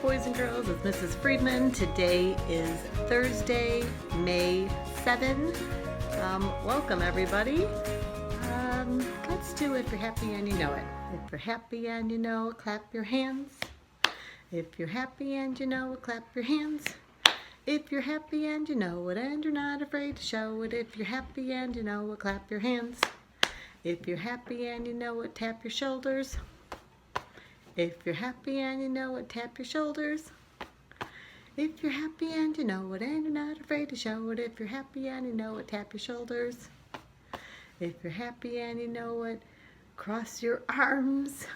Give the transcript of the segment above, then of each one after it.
boys and girls. It's Mrs. Friedman. Today is Thursday, May 7. Welcome, everybody. Let's do If You're Happy and You Know It. If you're happy and you know it, clap your hands. If you're happy and you know it, clap your hands. If you're happy and you know it and you're not afraid to show it. If you're happy and you know it, clap your hands. If you're happy and you know it, tap your shoulders. If you're happy and you know it, tap your shoulders. If you're happy and you know it and you're not afraid to show it. If you're happy and you know it, tap your shoulders. If you're happy and you know it, cross your arms.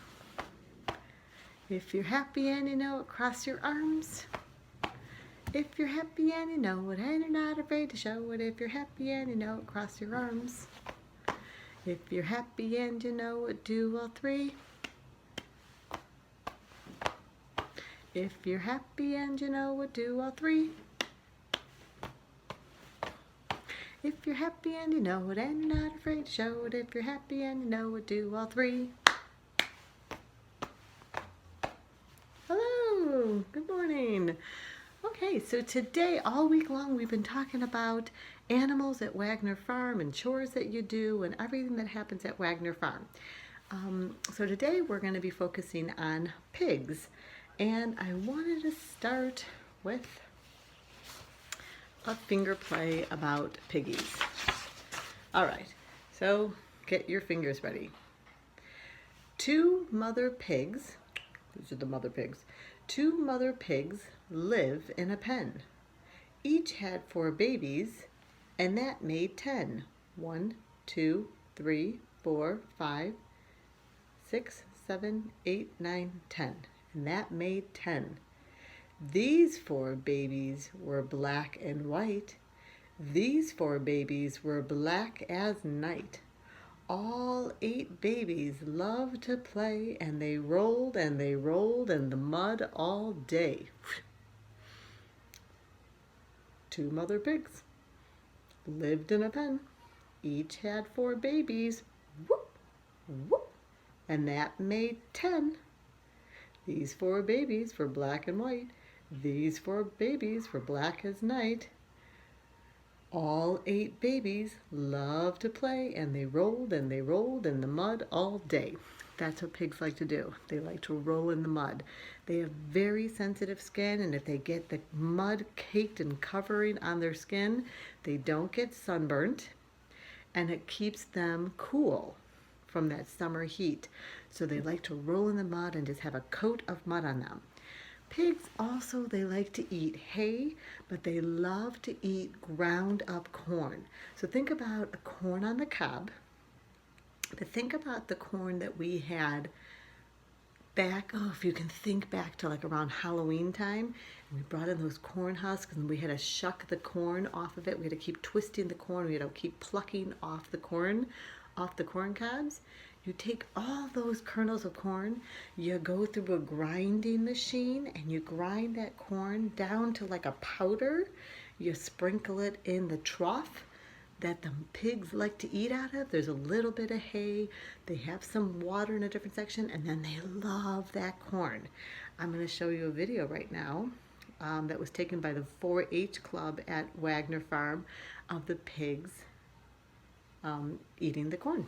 If you're happy and you know it, cross your arms. If you're happy and you know it and you're not afraid to show it. If you're happy and you know it, cross your arms. If you're happy and you know it, do all three. If you're happy and you know it, do all three. If you're happy and you know it and you're not afraid to show it. If you're happy and you know it, do all three. Hello, good morning. Okay, so today, all week long, we've been talking about animals at Wagner Farm and chores that you do and everything that happens at Wagner Farm. So today we're going to be focusing on pigs. And I wanted to start with a finger play about piggies. All right, so get your fingers ready. Two mother pigs, these are the mother pigs, two mother pigs live in a pen. Each had 4 babies, and that made 10. 1, 2, 3, 4, 5, 6, 7, 8, 9, 10. And that made 10. These 4 babies were black and white. These 4 babies were black as night. All 8 babies loved to play, and they rolled in the mud all day. 2 mother pigs lived in a pen. Each had 4 babies. Whoop, whoop, and that made 10. These 4 babies were black and white. These 4 babies were black as night. All 8 babies loved to play, and they rolled in the mud all day. That's what pigs like to do. They like to roll in the mud. They have very sensitive skin, and if they get the mud caked and covering on their skin, they don't get sunburnt, and it keeps them cool from that summer heat. So they like to roll in the mud and just have a coat of mud on them. Pigs also, they like to eat hay, but they love to eat ground up corn. So think about a corn on the cob, but think about the corn that we had back, if you can think back to like around Halloween time, and we brought in those corn husks and we had to shuck the corn off of it. We had to keep twisting the corn. We had to keep plucking off the corn cobs. You take all those kernels of corn, you go through a grinding machine, and you grind that corn down to like a powder. You sprinkle it in the trough that the pigs like to eat out of. There's a little bit of hay. They have some water in a different section, and then they love that corn. I'm going to show you a video right now that was taken by the 4-H club at Wagner Farm of the pigs eating the corn.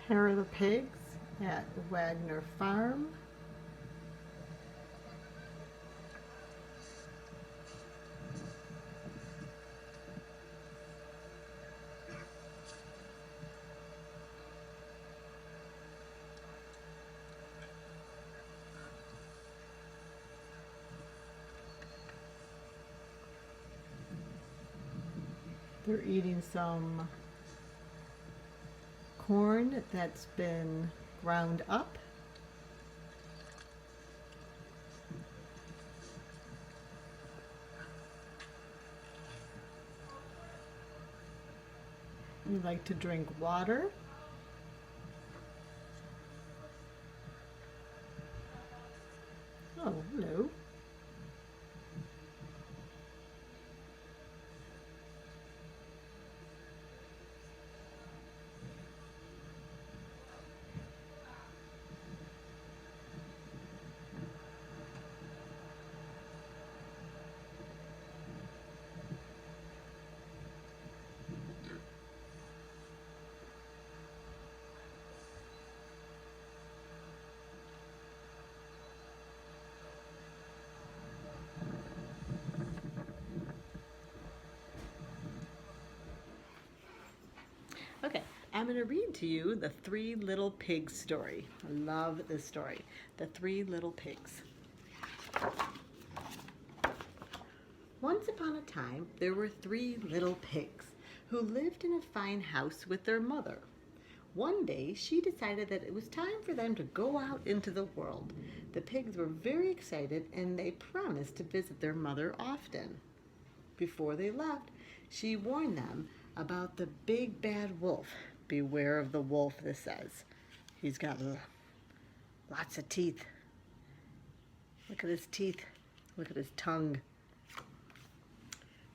Here are the pigs at Wagner Farm. They're eating some corn that's been ground up. You like to drink water. Oh, hello. I'm going to read to you the Three Little Pigs story. I love this story. The Three Little Pigs. Once upon a time, there were three little pigs who lived in a fine house with their mother. One day, she decided that it was time for them to go out into the world. The pigs were very excited and they promised to visit their mother often. Before they left, she warned them about the big bad wolf. Beware of the wolf, this says. He's got lots of teeth. Look at his teeth. Look at his tongue.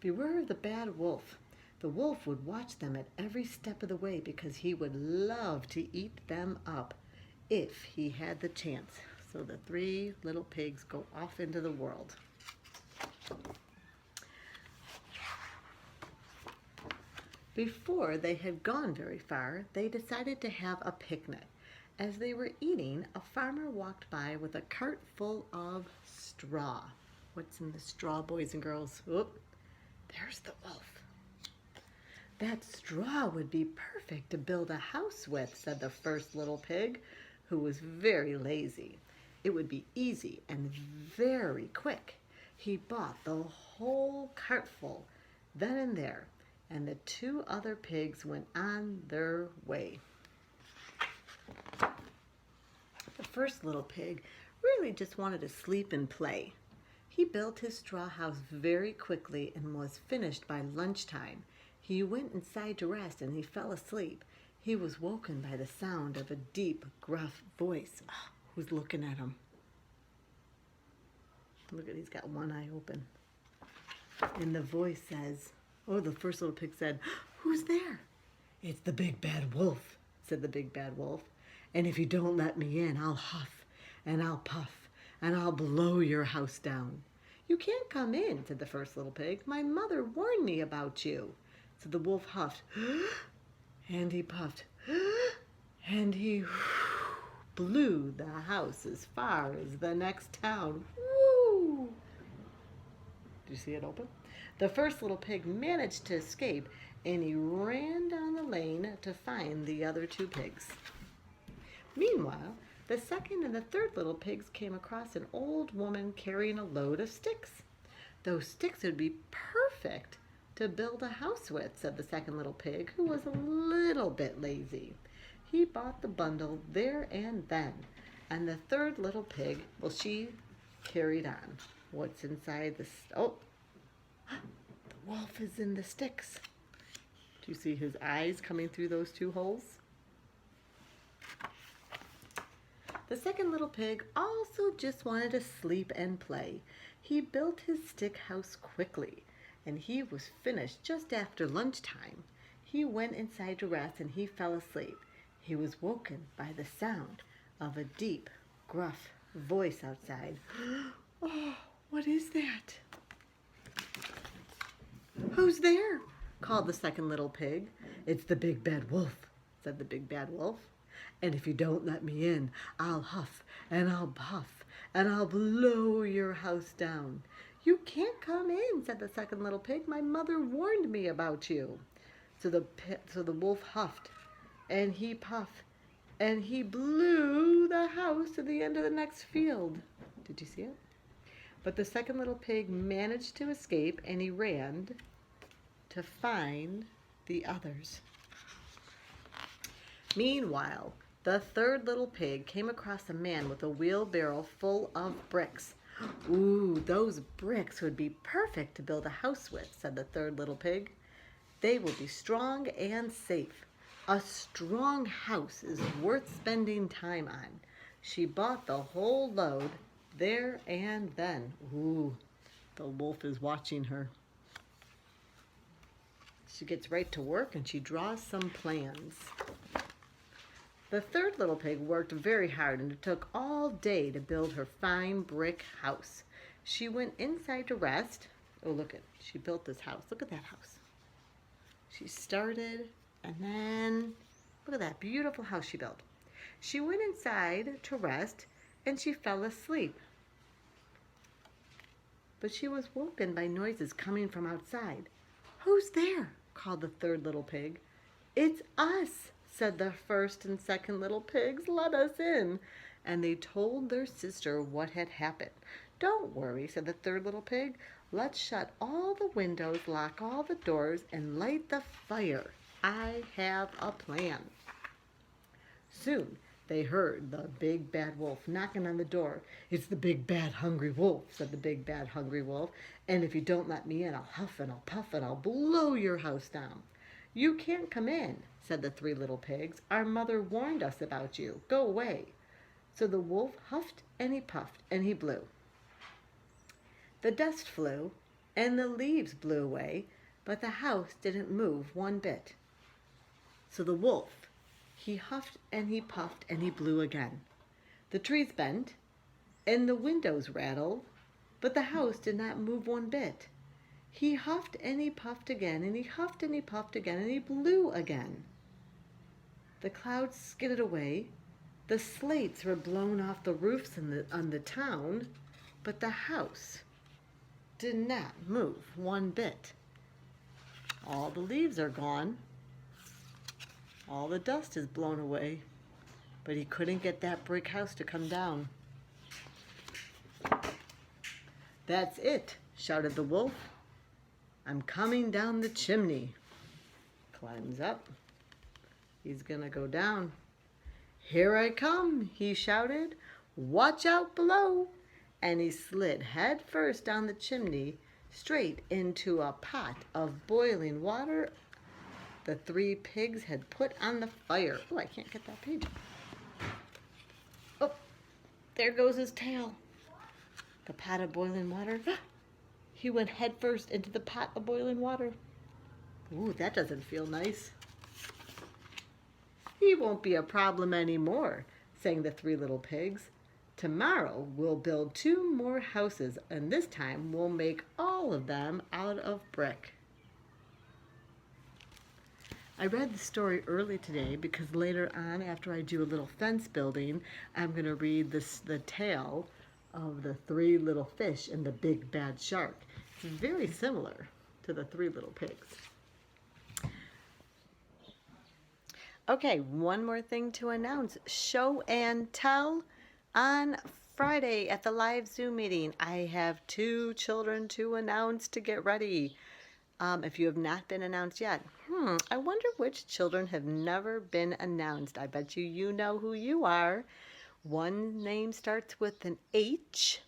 Beware of the bad wolf. The wolf would watch them at every step of the way because he would love to eat them up if he had the chance. So the three little pigs go off into the world. Before they had gone very far, they decided to have a picnic. As they were eating, a farmer walked by with a cart full of straw. What's in the straw, boys and girls? Oop, there's the wolf. That straw would be perfect to build a house with, said the first little pig, who was very lazy. It would be easy and very quick. He bought the whole cartful then and there, and the two other pigs went on their way. The first little pig really just wanted to sleep and play. He built his straw house very quickly and was finished by lunchtime. He went inside to rest and he fell asleep. He was woken by the sound of a deep, gruff voice. Oh, who's looking at him? Look at, he's got one eye open. And the voice says, oh, the first little pig said, who's there? It's the big bad wolf, said the big bad wolf. And if you don't let me in, I'll huff and I'll puff and I'll blow your house down. You can't come in, said the first little pig. My mother warned me about you. So the wolf huffed and he puffed and he blew the house as far as the next town. Woo! Did you see it open? The first little pig managed to escape and he ran down the lane to find the other two pigs. Meanwhile, the second and the third little pigs came across an old woman carrying a load of sticks. Those sticks would be perfect to build a house with, said the second little pig, who was a little bit lazy. He bought the bundle there and then, and the third little pig, well, she carried on. What's inside the, oh, the wolf is in the sticks. Do you see his eyes coming through those two holes? The second little pig also just wanted to sleep and play. He built his stick house quickly, and he was finished just after lunchtime. He went inside to rest and he fell asleep. He was woken by the sound of a deep, gruff voice outside. Oh, what is that? Who's there? Called the second little pig. It's the big bad wolf, said the big bad wolf. And if you don't let me in, I'll huff and I'll puff and I'll blow your house down. You can't come in, said the second little pig. My mother warned me about you. So the wolf huffed and he puffed and he blew the house to the end of the next field. Did you see it? But the second little pig managed to escape and he ran to find the others. Meanwhile, the third little pig came across a man with a wheelbarrow full of bricks. Ooh, those bricks would be perfect to build a house with, said the third little pig. They will be strong and safe. A strong house is worth spending time on. She bought the whole load there and then. Ooh, the wolf is watching her. She gets right to work and she draws some plans. The third little pig worked very hard and it took all day to build her fine brick house. She went inside to rest. Oh, look at, she built this house. Look at that house. She started and then, look at that beautiful house she built. She went inside to rest and she fell asleep. But she was woken by noises coming from outside. Who's there? Called the third little pig. It's us, said the first and second little pigs. "Let us in." And they told their sister what had happened. "Don't worry," said the third little pig. "Let's shut all the windows, lock all the doors, and light the fire. I have a plan." Soon they heard the big bad wolf knocking on the door. "It's the big bad hungry wolf," said the big bad hungry wolf. "And if you don't let me in, I'll huff and I'll puff and I'll blow your house down." "You can't come in," said the three little pigs. "Our mother warned us about you. Go away." So the wolf huffed and he puffed and he blew. The dust flew and the leaves blew away, but the house didn't move one bit. So the wolf, he huffed and he puffed and he blew again. The trees bent and the windows rattled, but the house did not move one bit. He huffed and he puffed again, and he huffed and he puffed again, and he blew again. The clouds skidded away. The slates were blown off the roofs on the town, but the house did not move one bit. All the leaves are gone. All the dust is blown away, but he couldn't get that brick house to come down. "That's it," shouted the wolf. "I'm coming down the chimney." Climbs up. He's gonna go down. "Here I come," he shouted. "Watch out below." And he slid head first down the chimney, straight into a pot of boiling water the three pigs had put on the fire. Oh, I can't get that page. Oh, there goes his tail. The pot of boiling water. He went head first into the pot of boiling water. Ooh, that doesn't feel nice. "He won't be a problem anymore," sang the three little pigs. "Tomorrow we'll build 2 more houses, and this time we'll make all of them out of brick." I read the story early today because later on, after I do a little fence building, I'm going to read the tale of the 3 little fish and the big bad shark. It's very similar to the 3 little pigs. Okay, one more thing to announce. Show and tell on Friday at the live Zoom meeting. I have 2 children to announce to get ready. If you have not been announced yet, I wonder which children have never been announced. I bet you know who you are. One name starts with an H,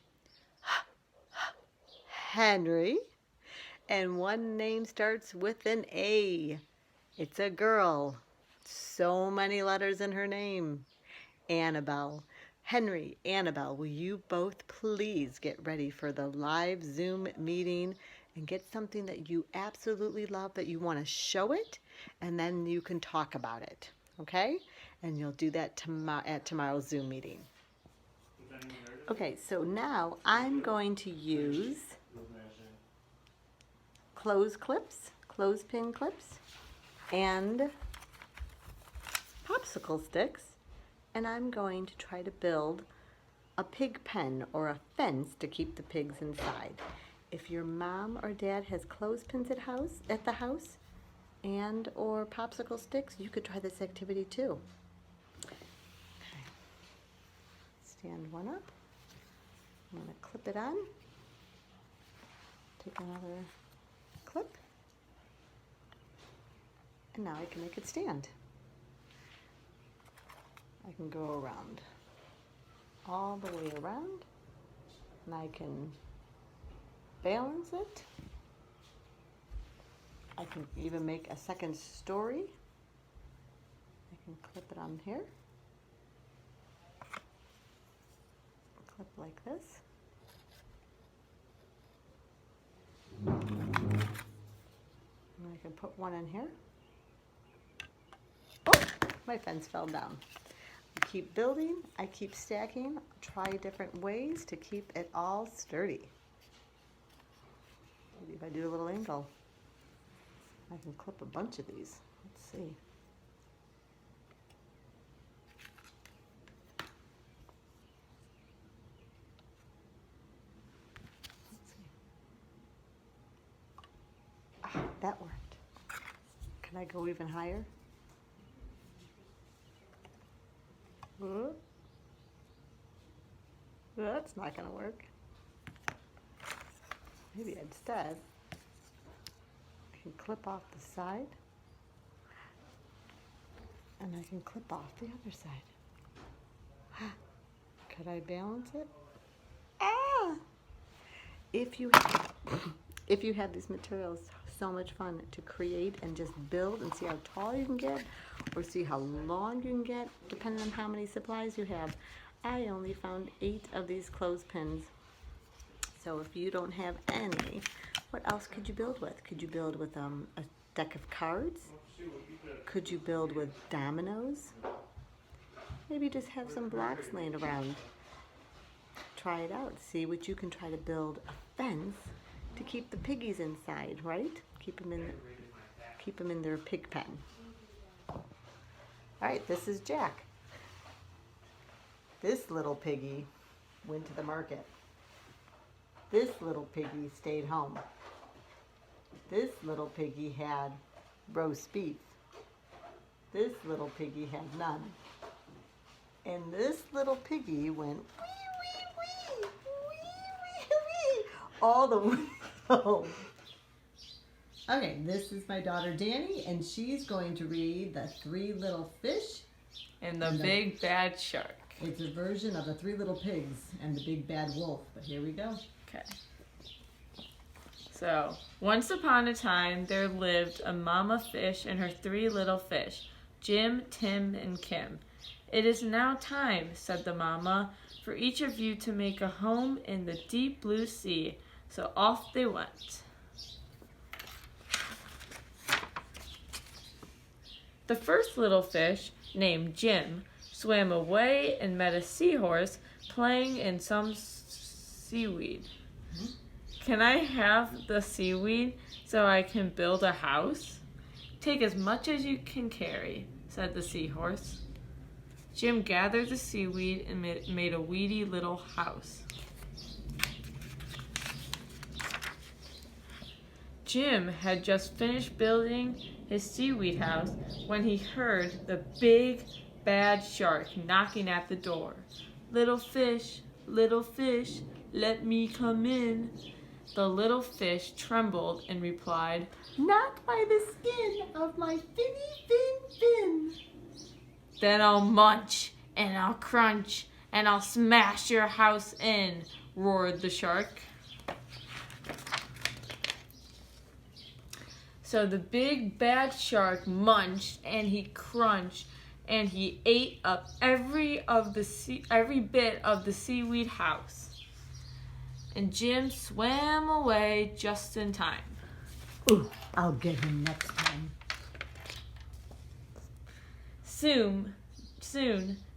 Henry, and one name starts with an A. It's a girl. So many letters in her name. Annabelle. Henry, Annabelle, will you both please get ready for the live Zoom meeting and get something that you absolutely love, that you want to show it, and then you can talk about it, okay? And you'll do that at tomorrow's Zoom meeting. Okay, so now I'm going to use clothespin clips, and popsicle sticks, and I'm going to try to build a pig pen or a fence to keep the pigs inside. If your mom or dad has clothespins at the house and or popsicle sticks, you could try this activity too. Okay. Stand one up. I'm going to clip it on. Take another clip. And now I can make it stand. I can go around, all the way around, and I can balance it. I can even make a second story. I can clip it on here. Clip like this. And I can put one in here. Oh, my fence fell down. I keep building, I keep stacking, try different ways to keep it all sturdy. Maybe if I do a little angle, I can clip a bunch of these. Let's see. Ah, that worked. Can I go even higher? Whoop. That's not going to work. Maybe instead, I can clip off the side, and I can clip off the other side. Could I balance it? Ah! If you have these materials, so much fun to create and just build and see how tall you can get or see how long you can get, depending on how many supplies you have. I only found 8 of these clothespins. So if you don't have any, what else could you build with? Could you build with a deck of cards? Could you build with dominoes? Maybe just have some blocks laying around. Try it out. See what you can try to build a fence to keep the piggies inside, right? Keep them in their pig pen. All right, this is Jack. This little piggy went to the market. This little piggy stayed home. This little piggy had roast beef. This little piggy had none. And this little piggy went wee, wee, wee, wee, wee, wee, all the way home. Okay, this is my daughter Danny, and she's going to read The Three Little Fish and the Big Bad Shark. It's a version of The Three Little Pigs and the Big Bad Wolf, but here we go. Okay. So, once upon a time, there lived a mama fish and her 3 little fish, Jim, Tim, and Kim. "It is now time," said the mama, "for each of you to make a home in the deep blue sea." So off they went. The first little fish, named Jim, swam away and met a seahorse playing in some seaweed. "Can I have the seaweed so I can build a house?" "Take as much as you can carry," said the seahorse. Jim gathered the seaweed and made a weedy little house. Jim had just finished building his seaweed house when he heard the big bad shark knocking at the door. Little fish, let me come in." The little fish trembled and replied, "Not by the skin of my finny fin." "Then I'll munch, and I'll crunch, and I'll smash your house in," roared the shark. So the big bad shark munched, and he crunched, and he ate up every bit of the seaweed house. And Jim swam away just in time. Ooh, I'll get him next time. Soon,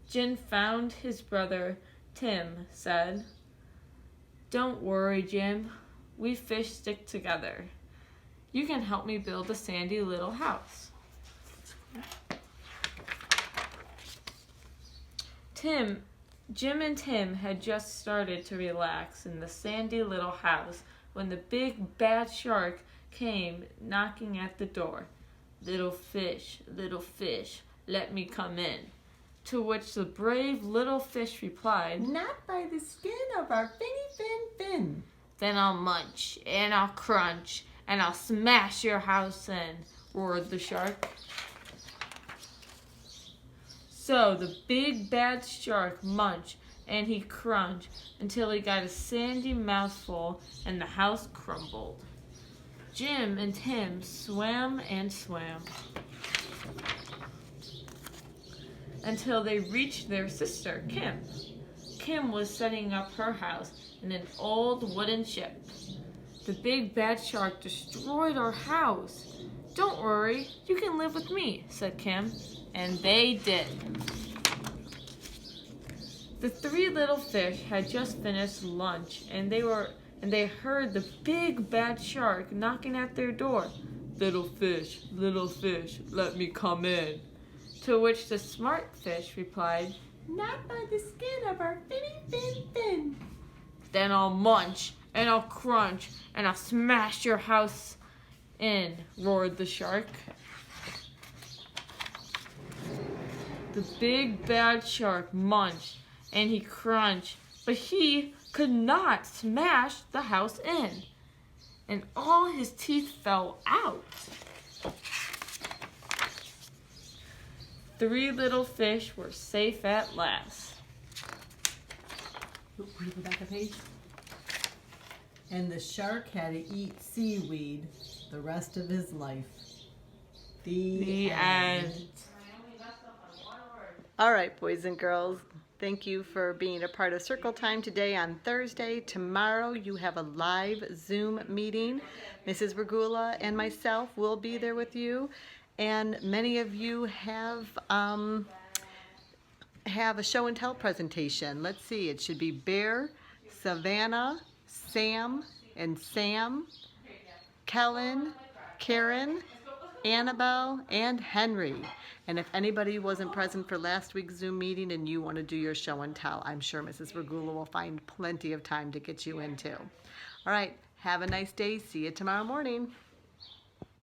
Jim found his brother. Tim said, "Don't worry, Jim. We fish stick together. You can help me build a sandy little house." Jim and Tim had just started to relax in the sandy little house when the big bad shark came knocking at the door. Little fish, let me come in." To which the brave little fish replied, "Not by the skin of our finny fin." "Then I'll munch, and I'll crunch, and I'll smash your house in," roared the shark. So the big bad shark munched and he crunched until he got a sandy mouthful and the house crumbled. Jim and Tim swam and swam until they reached their sister, Kim. Kim was setting up her house in an old wooden ship. "The big bad shark destroyed our house." "Don't worry, you can live with me," said Kim. And they did. The 3 little fish had just finished lunch, and they heard the big bad shark knocking at their door. Little fish, let me come in." To which the smart fish replied, "Not by the skin of our finny fin." "Then I'll munch, and I'll crunch, and I'll smash your house in," roared the shark. The big bad shark munched and he crunched, but he could not smash the house in, and all his teeth fell out. 3 little fish were safe at last. Read the back of the page. And the shark had to eat seaweed the rest of his life. The end. All right, boys and girls, thank you for being a part of Circle Time today on Thursday. Tomorrow you have a live Zoom meeting. Mrs. Regula and myself will be there with you, and many of you have a show and tell presentation. Let's see, it should be Bear, Savannah, Sam, and Sam, Kellen, Karen, Annabelle, and Henry. And if anybody wasn't present for last week's Zoom meeting and you want to do your show and tell, I'm sure Mrs. Regula will find plenty of time to get you into. All right, have a nice day. See you tomorrow morning.